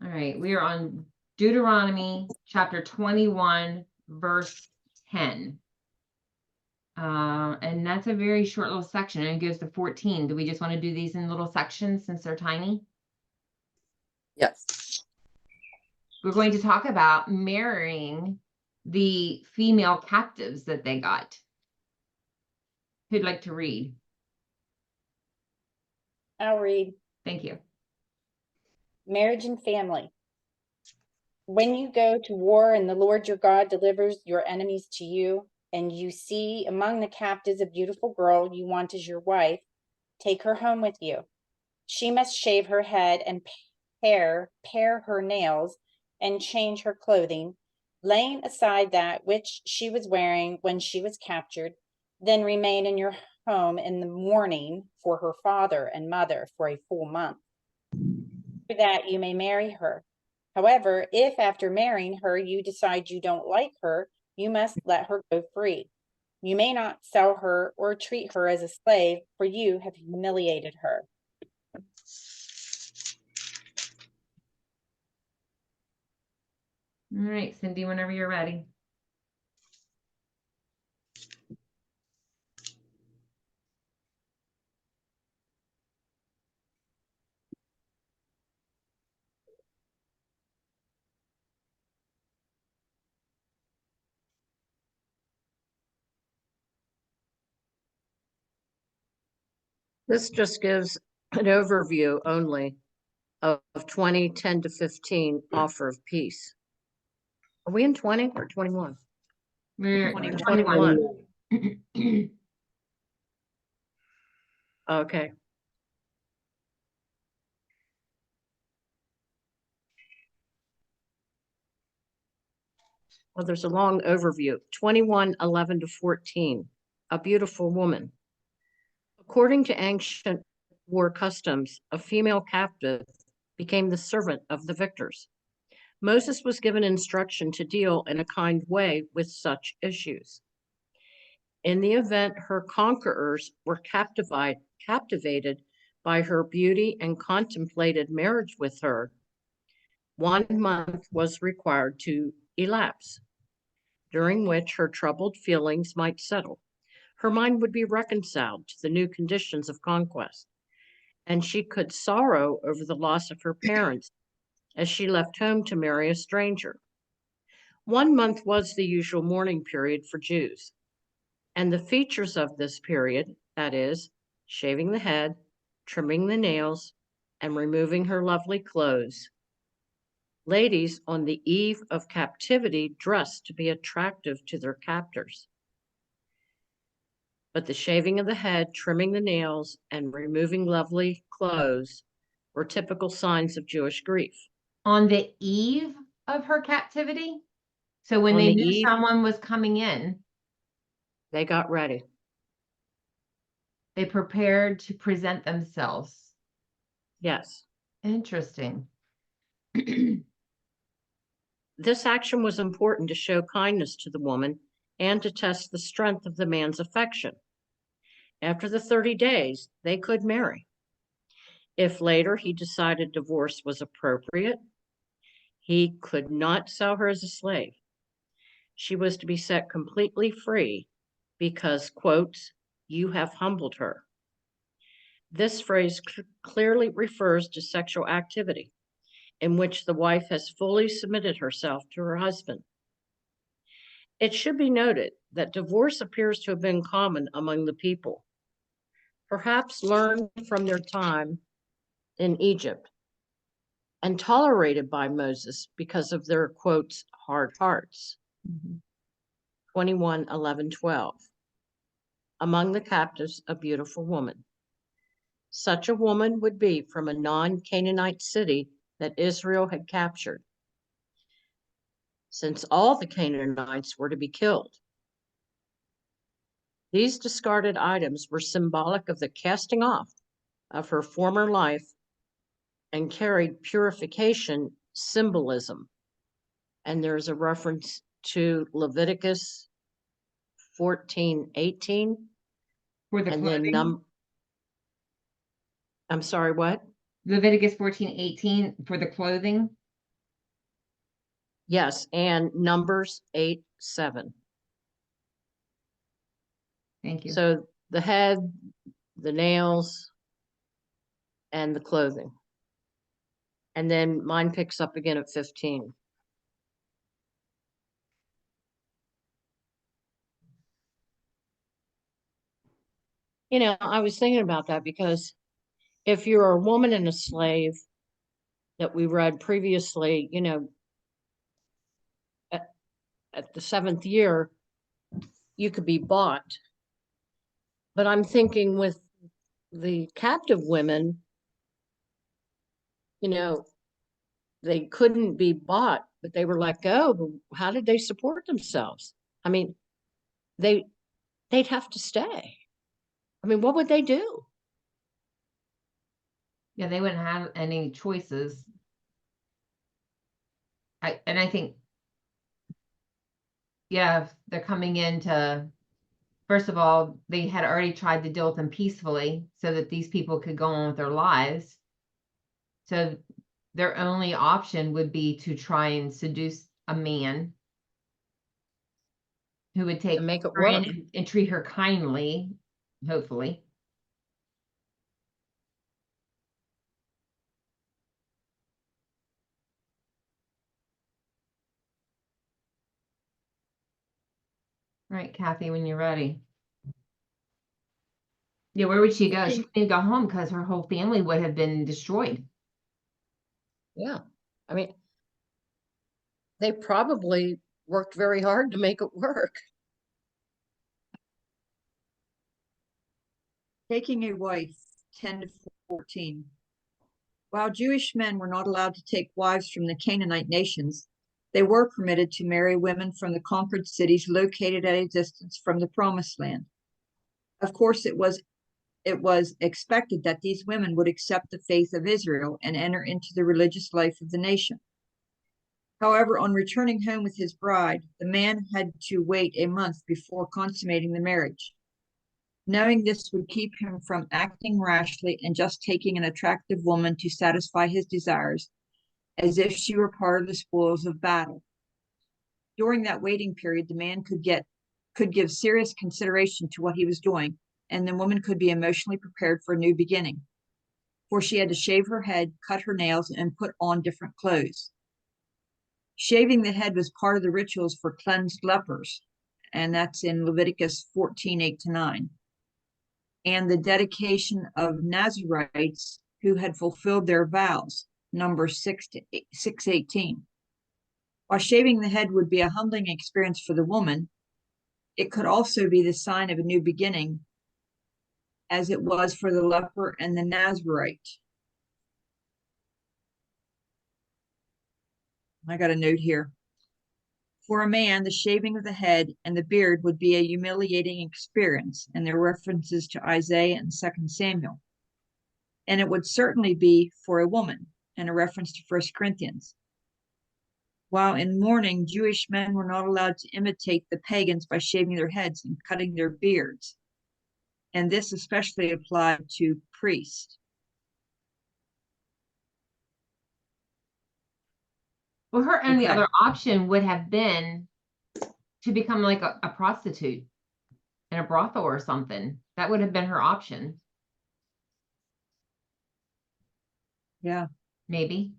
All right, we are on Deuteronomy chapter 21, verse 10. And that's a very short little section, and it goes to 14. Do we just want to do these in little sections since they're tiny? Yes. We're going to talk about marrying the female captives that they got. Who'd like to read? I'll read. Thank you. Marriage and family. When you go to war and the Lord your God delivers your enemies to you, and you see among the captives a beautiful girl you want as your wife, take her home with you. She must shave her head and pare her nails and change her clothing, laying aside that which she was wearing when she was captured, then remain in your home in the mourning for her father and mother for a full month. After that, you may marry her. However, if after marrying her you decide you don't like her, you must let her go free. You may not sell her or treat her as a slave, for you have humiliated her. All right, Cindy, whenever you're ready. This just gives an overview only of 20, 10 to 15 offer of peace. Are we in 20 or 21? We're 21. Okay. Well, there's a long overview. 21:11 to 14. A beautiful woman. According to ancient war customs, a female captive became the servant of the victors. Moses was given instruction to deal in a kind way with such issues. In the event her conquerors were captivated by her beauty and contemplated marriage with her, 1 month was required to elapse, during which her troubled feelings might settle. Her mind would be reconciled to the new conditions of conquest, and she could sorrow over the loss of her parents as she left home to marry a stranger. 1 month was the usual mourning period for Jews, and the features of this period, that is, shaving the head, trimming the nails, and removing her lovely clothes. Ladies on the eve of captivity dressed to be attractive to their captors. But the shaving of the head, trimming the nails, and removing lovely clothes were typical signs of Jewish grief. On the eve of her captivity? So when they knew someone was coming in, they got ready. They prepared to present themselves. Yes. Interesting. This action was important to show kindness to the woman and to test the strength of the man's affection. After the 30 days, they could marry. If later he decided divorce was appropriate, he could not sell her as a slave. She was to be set completely free because, quotes, you have humbled her. This phrase clearly refers to sexual activity in which the wife has fully submitted herself to her husband. It should be noted that divorce appears to have been common among the people, perhaps learned from their time in Egypt and tolerated by Moses because of their, quotes, hard hearts. 21:11-12. Among the captives, a beautiful woman. Such a woman would be from a non-Canaanite city that Israel had captured, since all the Canaanites were to be killed. These discarded items were symbolic of the casting off of her former life and carried purification symbolism. And there's a reference to Leviticus 14:18. For the clothing? I'm sorry, what? Leviticus 14:18 for the clothing? Yes, and Numbers 8:7. Thank you. So the head, the nails, and the clothing. And then mine picks up again at 15. You know, I was thinking about that because if you're a woman and a slave that we read previously, you know, at the 7th year, you could be bought. But I'm thinking with the captive women, you know, they couldn't be bought, but they were let go. But how did they support themselves? I mean, they'd have to stay. I mean, what would they do? Yeah, they wouldn't have any choices. I think, yeah, if they're coming into, first of all, they had already tried to deal with them peacefully so that these people could go on with their lives. So their only option would be to try and seduce a man who would take And make it her in work. and treat her kindly, hopefully. All right, Kathy, when you're ready. Yeah, where would she go? She couldn't go home because her whole family would have been destroyed. Yeah. I mean, they probably worked very hard to make it work. Taking a wife, 10 to 14. While Jewish men were not allowed to take wives from the Canaanite nations, they were permitted to marry women from the conquered cities located at a distance from the Promised Land. Of course, it was expected that these women would accept the faith of Israel and enter into the religious life of the nation. However, on returning home with his bride, the man had to wait a month before consummating the marriage. Knowing this would keep him from acting rashly and just taking an attractive woman to satisfy his desires, as if she were part of the spoils of battle. During that waiting period, the man could give serious consideration to what he was doing, and the woman could be emotionally prepared for a new beginning. For she had to shave her head, cut her nails, and put on different clothes. Shaving the head was part of the rituals for cleansed lepers, and that's in Leviticus 14:8-9. And the dedication of Nazarites who had fulfilled their vows, Numbers 6:18. While shaving the head would be a humbling experience for the woman, it could also be the sign of a new beginning, as it was for the leper and the Nazarite. I got a note here. For a man, the shaving of the head and the beard would be a humiliating experience, and there are references to Isaiah and 2 Samuel. And it would certainly be for a woman, and a reference to 1 Corinthians. While in mourning, Jewish men were not allowed to imitate the pagans by shaving their heads and cutting their beards. And this especially applied to priests. Well, her only Okay. other option would have been to become like a prostitute in a brothel or something. That would have been her option, Yeah. maybe.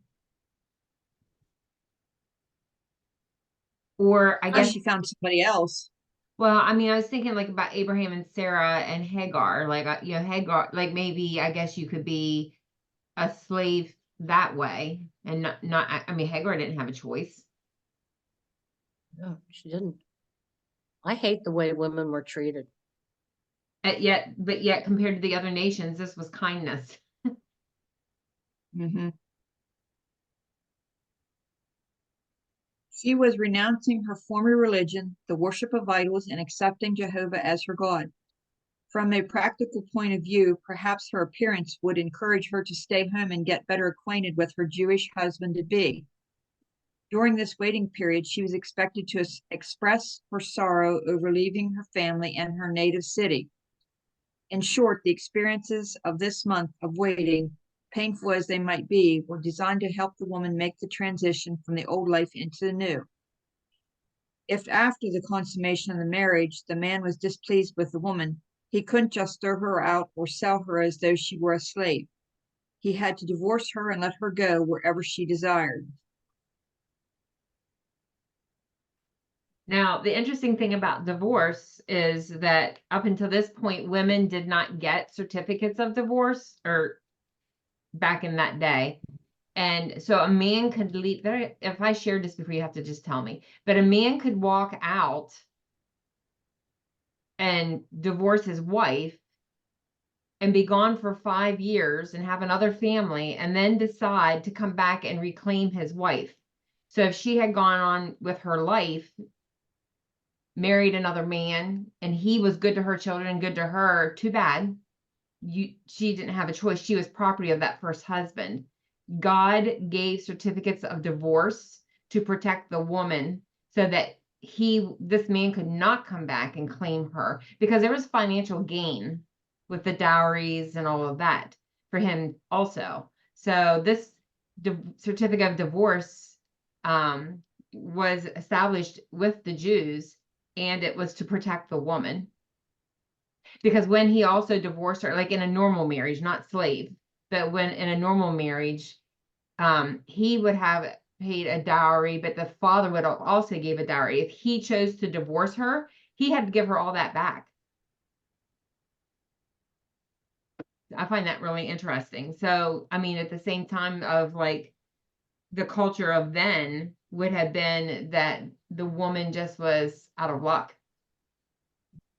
Or I Unless guess, she found somebody else. well, I mean, I was thinking like about Abraham and Sarah and Hagar, like, you know, Hagar, like maybe I guess you could be a slave that way and not, I mean, Hagar didn't have a choice. No, she didn't. I hate the way women were treated. But yet compared to the other nations, this was kindness. Mm-hmm. She was renouncing her former religion, the worship of idols, and accepting Jehovah as her God. From a practical point of view, perhaps her appearance would encourage her to stay home and get better acquainted with her Jewish husband-to-be. During this waiting period, she was expected to express her sorrow over leaving her family and her native city. In short, the experiences of this month of waiting painful as they might be, were designed to help the woman make the transition from the old life into the new. If after the consummation of the marriage, the man was displeased with the woman, he couldn't just throw her out or sell her as though she were a slave. He had to divorce her and let her go wherever she desired. Now, the interesting thing about divorce is that up until this point, women did not get certificates of divorce, or back in that day. And so a man could leave there. If I shared this before, you have to just tell me. But a man could walk out and divorce his wife and be gone for 5 years and have another family, and then decide to come back and reclaim his wife. So if she had gone on with her life, married another man, and he was good to her children, good to her, too bad. She didn't have a choice. She was property of that first husband. God gave certificates of divorce to protect the woman so that this man could not come back and claim her, because there was financial gain with the dowries and all of that for him also. So this certificate of divorce was established with the Jews, and it was to protect the woman. Because when he also divorced her, like in a normal marriage, not slave, but when in a normal marriage, he would have paid a dowry, but the father would also give a dowry. If he chose to divorce her, he had to give her all that back. I find that really interesting. So, I mean, at the same time of like the culture of then would have been that the woman just was out of luck.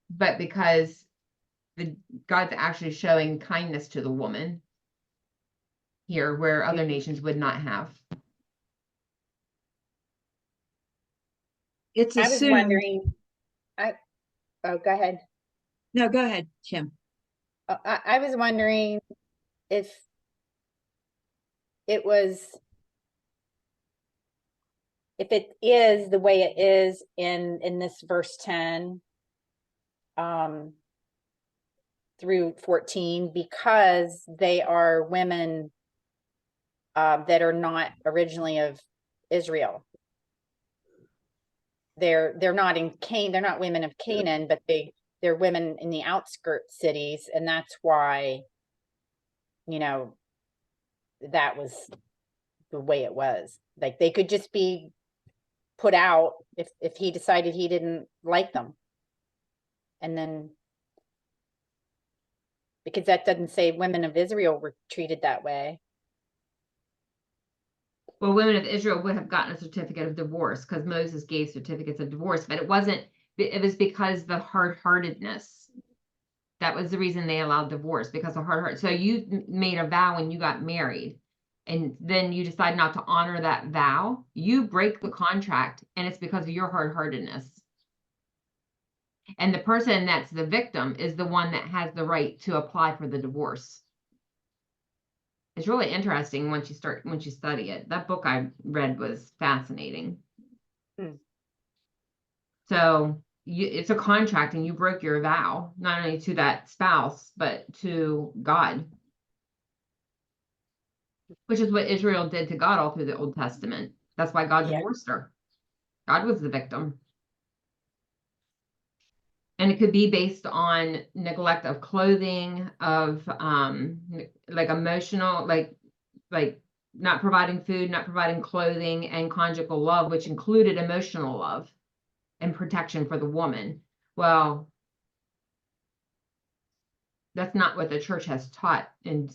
But because God's actually showing kindness to the woman here, where other nations would not have. It's I was assumed. wondering, oh, go ahead. No, go ahead, Kim. I was wondering if it is the way it is in this verse 10 through 14, because they are women that are not originally of Israel. They're not in Canaan, they're not women of Canaan, but they're women in the outskirts cities, and that's why, you know, that was the way it was. Like they could just be put out if he decided he didn't like them. And then, because that doesn't say women of Israel were treated that way. Well, women of Israel would have gotten a certificate of divorce because Moses gave certificates of divorce, but it was because the hard-heartedness. That was the reason they allowed divorce, because of hard-hearted. So you made a vow when you got married, and then you decide not to honor that vow. You break the contract, and it's because of your hard-heartedness. And the person that's the victim is the one that has the right to apply for the divorce. It's really interesting once you study it. That book I read was fascinating. So it's a contract, and you broke your vow, not only to that spouse, but to God, which is what Israel did to God all through the Old Testament. That's why God divorced her. God was the victim. And it could be based on neglect of clothing, of like emotional, like not providing food, not providing clothing, and conjugal love, which included emotional love and protection for the woman. Well, that's not what the church has taught in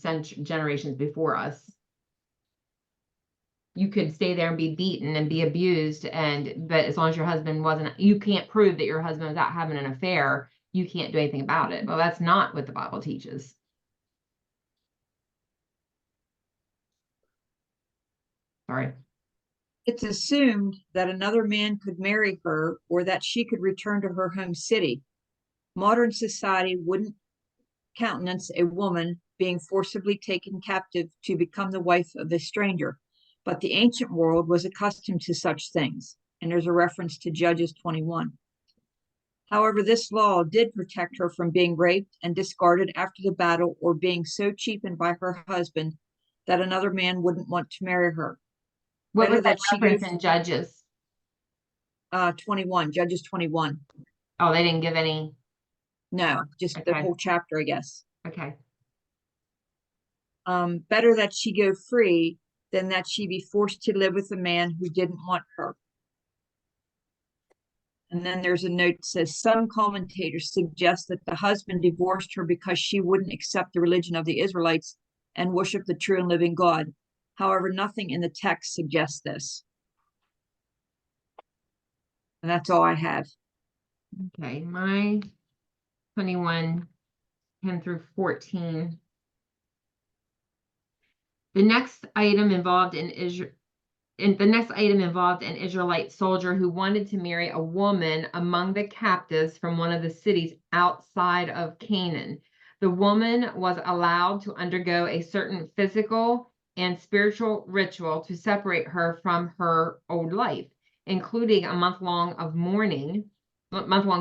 generations before us. You could stay there and be beaten and be abused, but as long as your husband you can't prove that your husband was out having an affair, you can't do anything about it. Well, that's not what the Bible teaches. Sorry. It's assumed that another man could marry her or that she could return to her home city. Modern society wouldn't countenance a woman being forcibly taken captive to become the wife of a stranger, but the ancient world was accustomed to such things, and there's a reference to Judges 21. However, this law did protect her from being raped and discarded after the battle, or being so cheapened by her husband that another man wouldn't want to marry her. What Better was that that she go reference in Judges? 21, Judges 21. Oh, they didn't give any. No, just the Okay. whole chapter, I guess. Okay. Better that she go free than that she be forced to live with a man who didn't want her. And then there's a note that says some commentators suggest that the husband divorced her because she wouldn't accept the religion of the Israelites and worship the true and living God. However, nothing in the text suggests this. And that's all I have. Okay. My 21, 10 through 14. The next item involved an Israelite soldier who wanted to marry a woman among the captives from one of the cities outside of Canaan. The woman was allowed to undergo a certain physical and spiritual ritual to separate her from her old life, including a month-long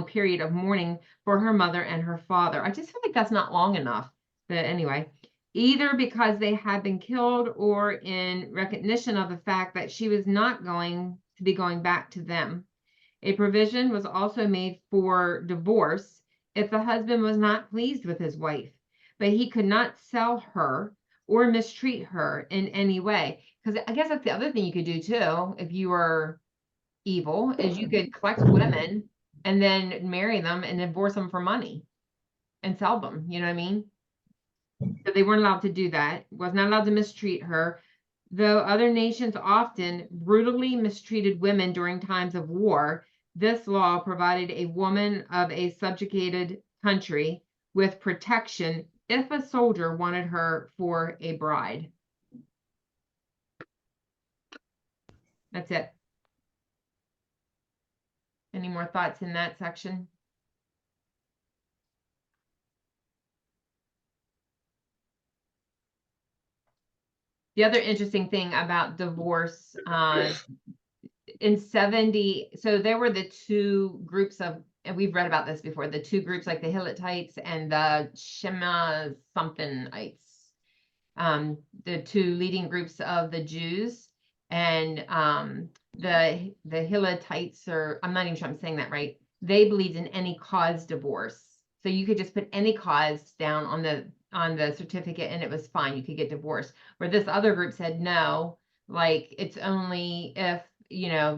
period of mourning for her mother and her father. I just feel like that's not long enough. But anyway, either because they had been killed or in recognition of the fact that she was not going to be going back to them. A provision was also made for divorce if the husband was not pleased with his wife, but he could not sell her or mistreat her in any way. Because I guess that's the other thing you could do too, if you were evil, is you could collect women and then marry them and divorce them for money and sell them. You know what I mean? So they weren't allowed to do that, was not allowed to mistreat her, though other nations often brutally mistreated women during times of war. This law provided a woman of a subjugated country with protection if a soldier wanted her for a bride. That's it. Any more thoughts in that section? The other interesting thing about divorce, in 70, so there were the two groups of, and we've read about this before, the two groups like the Hittites and the Shema somethingites, the two leading groups of the Jews. And the Hittites, or I'm not even sure I'm saying that right, they believed in any cause divorce. So you could just put any cause down on the certificate and it was fine, you could get divorced. Where this other group said no, like it's only if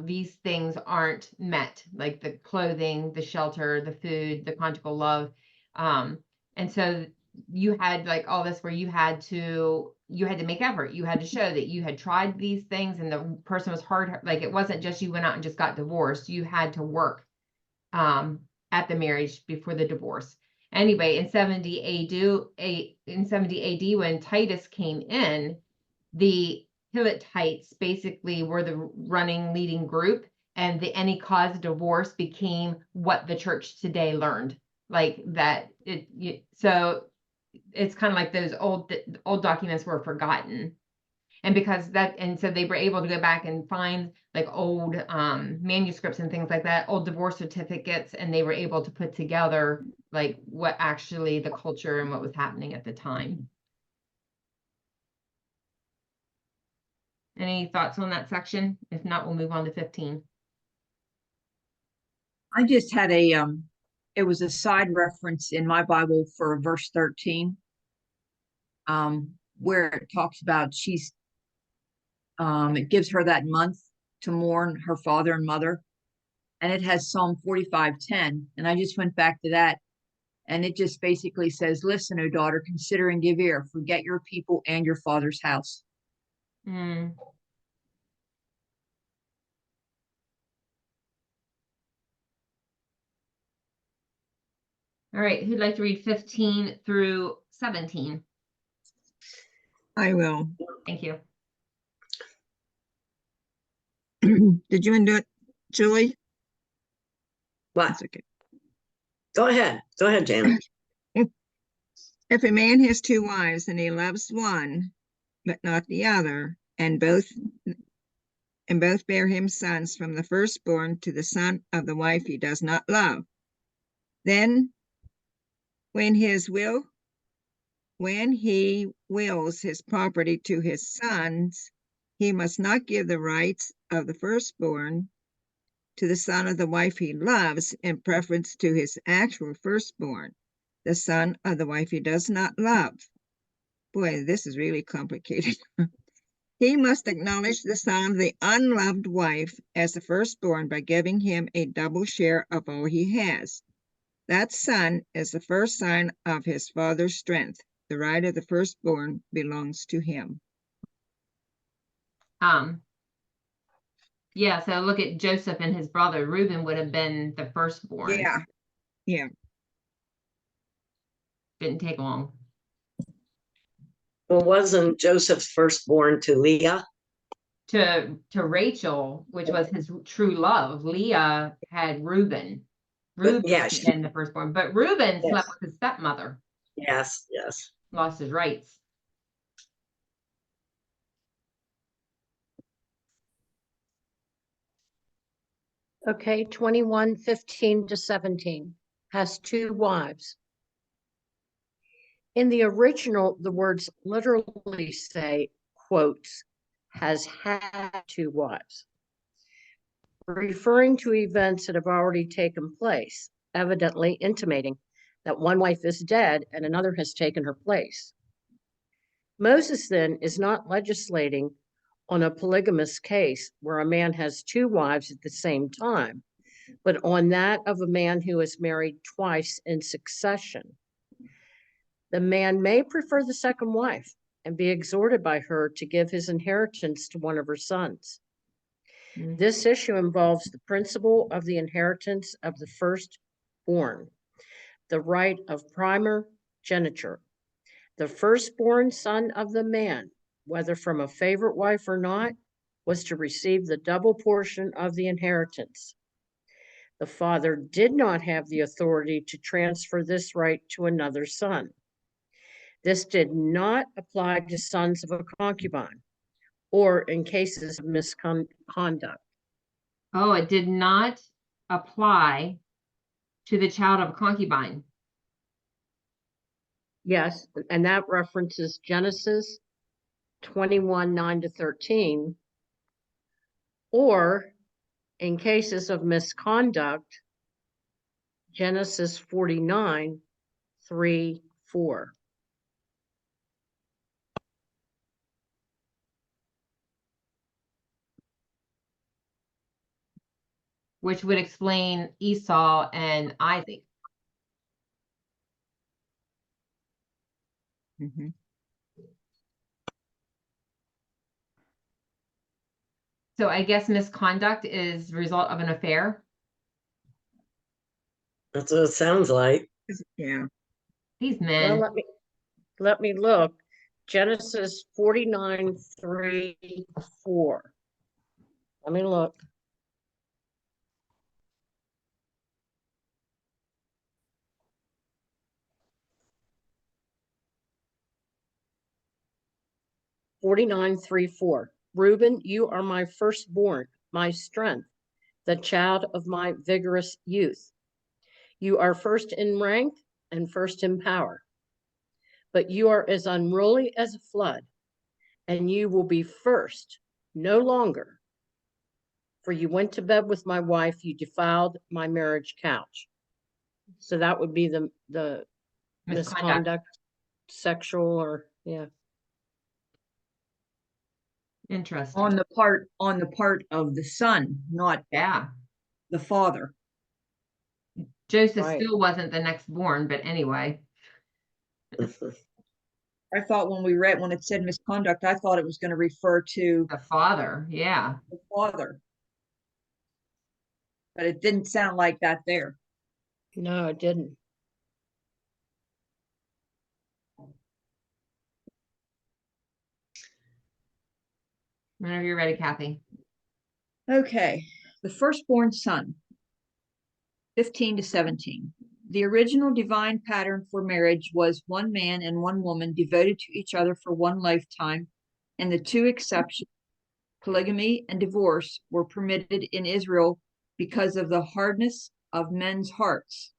these things aren't met, like the clothing, the shelter, the food, the conjugal love. And so you had like all this where you had to make effort. You had to show that you had tried these things and the person was hard. Like it wasn't just you went out and just got divorced. You had to work at the marriage before the divorce. Anyway, in 70 AD, when Titus came in, the Hittites basically were the leading group, and the any cause divorce became what the church today learned. Like that, so it's kind of like those old documents were forgotten. And so they were able to go back and find like old manuscripts and things like that, old divorce certificates, and they were able to put together like what actually the culture and what was happening at the time. Any thoughts on that section? If not, we'll move on to 15. I just had it was a side reference in my Bible for verse 13, where it talks about it gives her that month to mourn her father and mother. And it has Psalm 45:10. And I just went back to that. And it just basically says, listen, O daughter, consider and give ear, forget your people and your father's house. Mm. All right, who'd like to read 15 through 17? I will. Thank you. Did you do it, Julie? What? That's okay. Go ahead, Janet. If a man has two wives and he loves one, but not the other, and both bear him sons from the firstborn to the son of the wife he does not love, then when his will when he wills his property to his sons, he must not give the rights of the firstborn to the son of the wife he loves in preference to his actual firstborn, the son of the wife he does not love. Boy, this is really complicated. He must acknowledge the son of the unloved wife as the firstborn by giving him a double share of all he has. That son is the first sign of his father's strength. The right of the firstborn belongs to him. Yeah, so look at Joseph and his brother. Reuben would have been the firstborn. Yeah. Didn't take long. Well, wasn't Joseph's firstborn to Leah? To Rachel, which was his true love. Leah had Reuben. Reuben yeah, would have been the firstborn, but Reuben slept with his stepmother. Yes. Lost his rights. Okay, 21:15-17 has 2 wives. In the original, the words literally say, quotes, has had 2 wives, referring to events that have already taken place, evidently intimating that one wife is dead and another has taken her place. Moses then is not legislating on a polygamous case where a man has 2 wives at the same time, but on that of a man who is married twice in succession. The man may prefer the second wife and be exhorted by her to give his inheritance to one of her sons. This issue involves the principle of the inheritance of the firstborn, the right of primogeniture. The firstborn son of the man, whether from a favorite wife or not, was to receive the double portion of the inheritance. The father did not have the authority to transfer this right to another son. This did not apply to sons of a concubine or in cases of misconduct. Oh, it did not apply to the child of a concubine. Yes, and that references Genesis 21:9-13, or in cases of misconduct, Genesis 49:3-4. Which would explain Esau and Isaac. So I guess misconduct is the result of an affair. That's what it sounds like. Yeah. These Well, men. let me look. Genesis 49:3-4. Let me look. Reuben, you are my firstborn, my strength, the child of my vigorous youth. You are first in rank and first in power, but you are as unruly as a flood, and you will be first no longer. For you went to bed with my wife, you defiled my marriage couch. So that would be the misconduct, sexual, or yeah. Interesting. On the part of the son, not Yeah. the father. Joseph Right. still wasn't the next born, but anyway. I thought when it said misconduct, I thought it was going to refer to The father, yeah. the father. But it didn't sound like that there. No, it didn't. Whenever you're ready, Kathy. Okay, the firstborn son, 15-17. The original divine pattern for marriage was one man and one woman devoted to each other for one lifetime, and the 2 exceptions, polygamy and divorce, were permitted in Israel because of the hardness of men's hearts.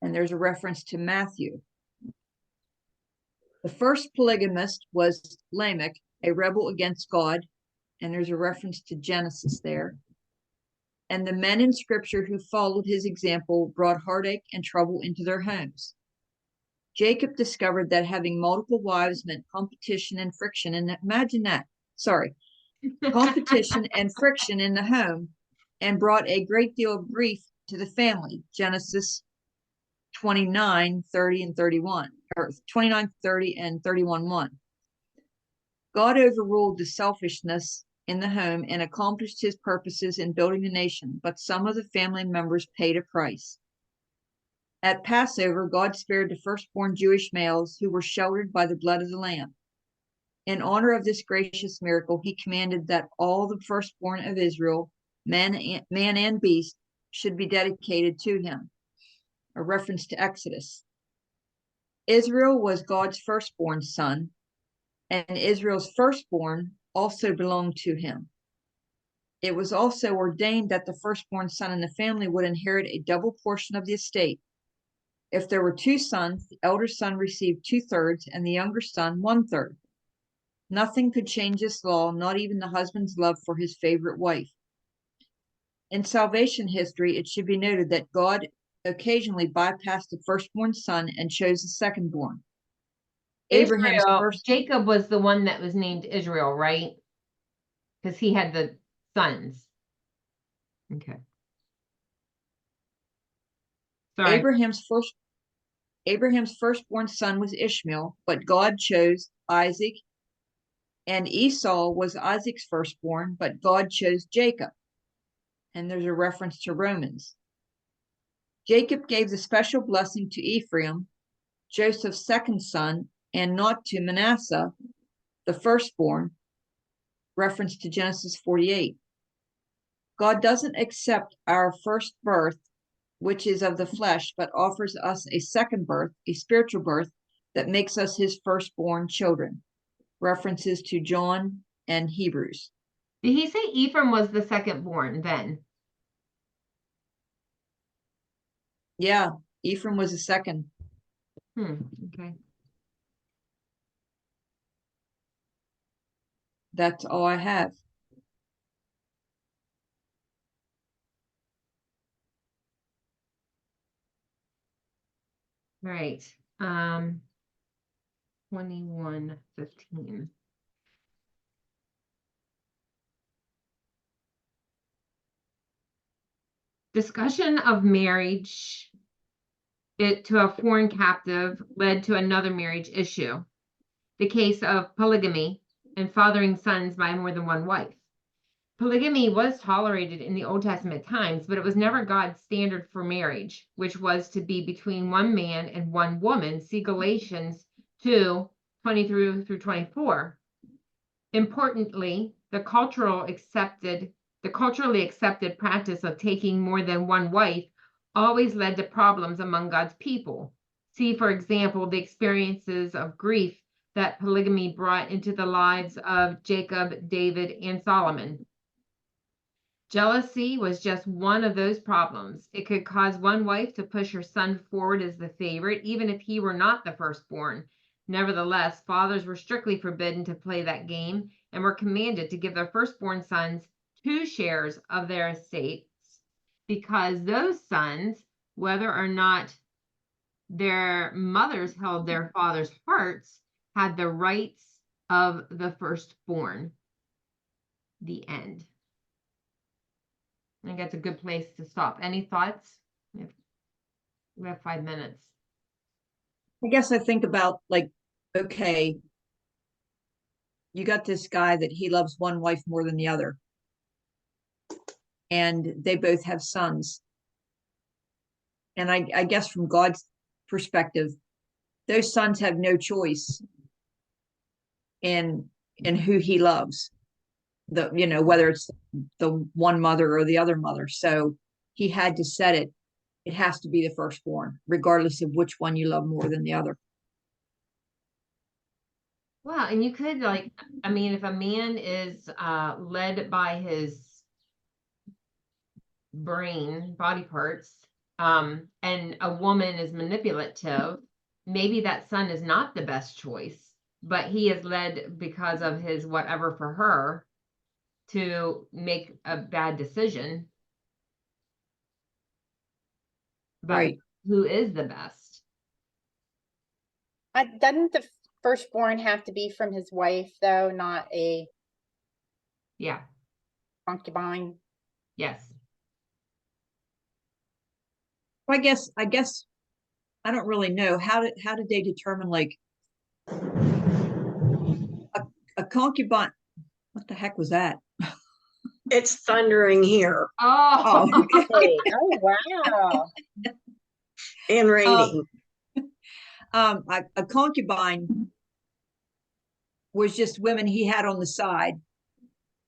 And there's a reference to Matthew. The first polygamist was Lamech, a rebel against God, and there's a reference to Genesis there. And the men in scripture who followed his example brought heartache and trouble into their homes. Jacob discovered that having multiple wives meant competition and friction, and imagine that, competition and friction in the home, and brought a great deal of grief to the family. Genesis 29, 30, and 31, or 29, 30, and 31:1. God overruled the selfishness in the home and accomplished his purposes in building the nation, but some of the family members paid a price. At Passover, God spared the firstborn Jewish males who were sheltered by the blood of the Lamb. In honor of this gracious miracle, he commanded that all the firstborn of Israel, man and beast, should be dedicated to him, a reference to Exodus. Israel was God's firstborn son, and Israel's firstborn also belonged to him. It was also ordained that the firstborn son in the family would inherit a double portion of the estate. If there were 2 sons, the elder son received 2/3 and the younger son 1/3. Nothing could change this law, not even the husband's love for his favorite wife. In salvation history, it should be noted that God occasionally bypassed the firstborn son and chose the secondborn. Abraham's Israel, first, Jacob was the one that was named Israel, right? Because he had the sons. Okay. Sorry. Abraham's firstborn son was Ishmael, but God chose Isaac, and Esau was Isaac's firstborn, but God chose Jacob. And there's a reference to Romans. Jacob gave the special blessing to Ephraim, Joseph's second son, and not to Manasseh, the firstborn, reference to Genesis 48. God doesn't accept our first birth, which is of the flesh, but offers us a second birth, a spiritual birth, that makes us his firstborn children. References to John and Hebrews. Did he say Ephraim was the second born then? Yeah, Ephraim was the second. Okay. That's all I have. Right. 21:15. Discussion of marriage to a foreign captive led to another marriage issue, the case of polygamy and fathering sons by more than one wife. Polygamy was tolerated in the Old Testament times, but it was never God's standard for marriage, which was to be between one man and one woman. See Galatians 2:20 through 24. Importantly, the culturally accepted practice of taking more than one wife always led to problems among God's people. See, for example, the experiences of grief that polygamy brought into the lives of Jacob, David, and Solomon. Jealousy was just one of those problems. It could cause one wife to push her son forward as the favorite, even if he were not the firstborn. Nevertheless, fathers were strictly forbidden to play that game and were commanded to give their firstborn sons 2 shares of their estates, because those sons, whether or not their mothers held their father's hearts, had the rights of the firstborn. The end. I think that's a good place to stop. Any thoughts? We have 5 minutes. I guess I think about, like, okay, you got this guy that he loves one wife more than the other, and they both have sons. And I guess from God's perspective, those sons have no choice in who he loves. Whether it's the one mother or the other mother. So he had to set it. It has to be the firstborn, regardless of which one you love more than the other. Well, and you could, like, I mean, if a man is led by his brain, body parts, and a woman is manipulative, maybe that son is not the best choice, but he is led because of his whatever for her to make a bad decision. But Right. who is the best? Doesn't the firstborn have to be from his wife, though, not a Yeah. concubine? Yes. I guess I don't really know how did they determine like a concubine? What the heck was that? It's thundering here Oh, okay. Oh, wow. and raining. A concubine was just women he had on the side.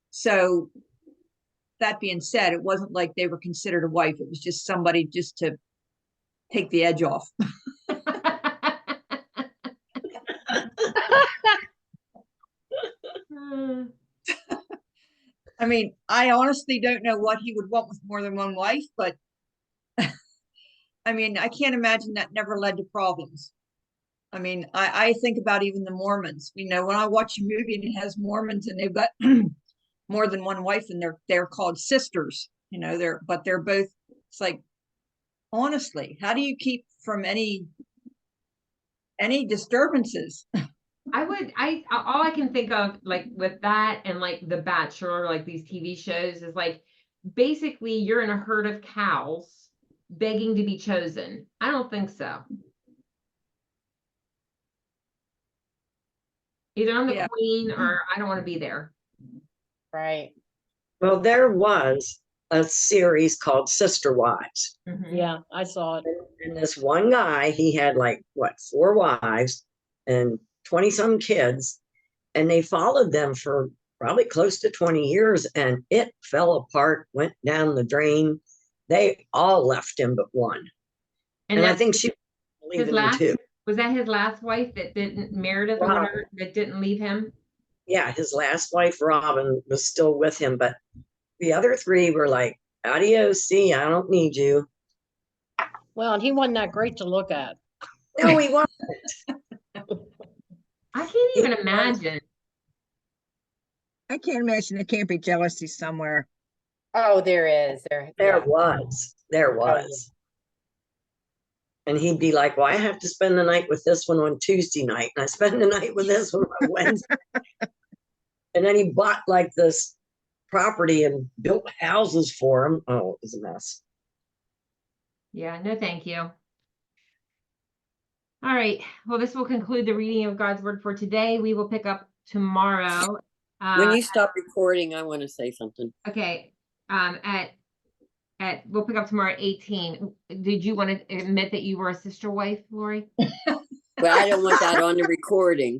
So that being said, it wasn't like they were considered a wife. It was just somebody just to take the edge off. I mean, I honestly don't know what he would want with more than one wife, but I mean, I can't imagine that never led to problems. I mean, I think about even the Mormons. You know, when I watch a movie and it has Mormons and they've got more than one wife and they're called sisters, you know, they're both, it's like, honestly, how do you keep from any disturbances? All I can think of like with that and like The Bachelor, like these TV shows is like basically you're in a herd of cows begging to be chosen. I don't think so. Either I'm the Yeah. queen or I don't want to be there. Right. Well, there was a series called Sister Wives. Mhm. Yeah, I saw it. And this one guy, he had like, what, 4 wives and 20 some kids. And they followed them for probably close to 20 years. And it fell apart, went down the drain. They all left him but one. And I that's think she was his leaving him last, too. was that his last wife that didn't, Meredith or Wow. whatever, that didn't leave him? Yeah, his last wife, Robin, was still with him. But the other 3 were like, adios, see, I don't need you. Well, and he wasn't that great to look at. No, he wasn't. I can't even He was. imagine. I can't imagine there can't be jealousy somewhere. Oh, there is. There Yeah. was. There Oh, yeah. was. And he'd be like, well, I have to spend the night with this one on Tuesday night, and I spend the night with this one on Wednesday. And then he bought like this property and built houses for him. Oh, it was a mess. Yeah, no, thank you. All right. Well, this will conclude the reading of God's word for today. We will pick up tomorrow. When you stop recording, I want to say something. Okay. We'll pick up tomorrow at 18. Did you want to admit that you were a sister wife, Lori? But I don't want that on the recording.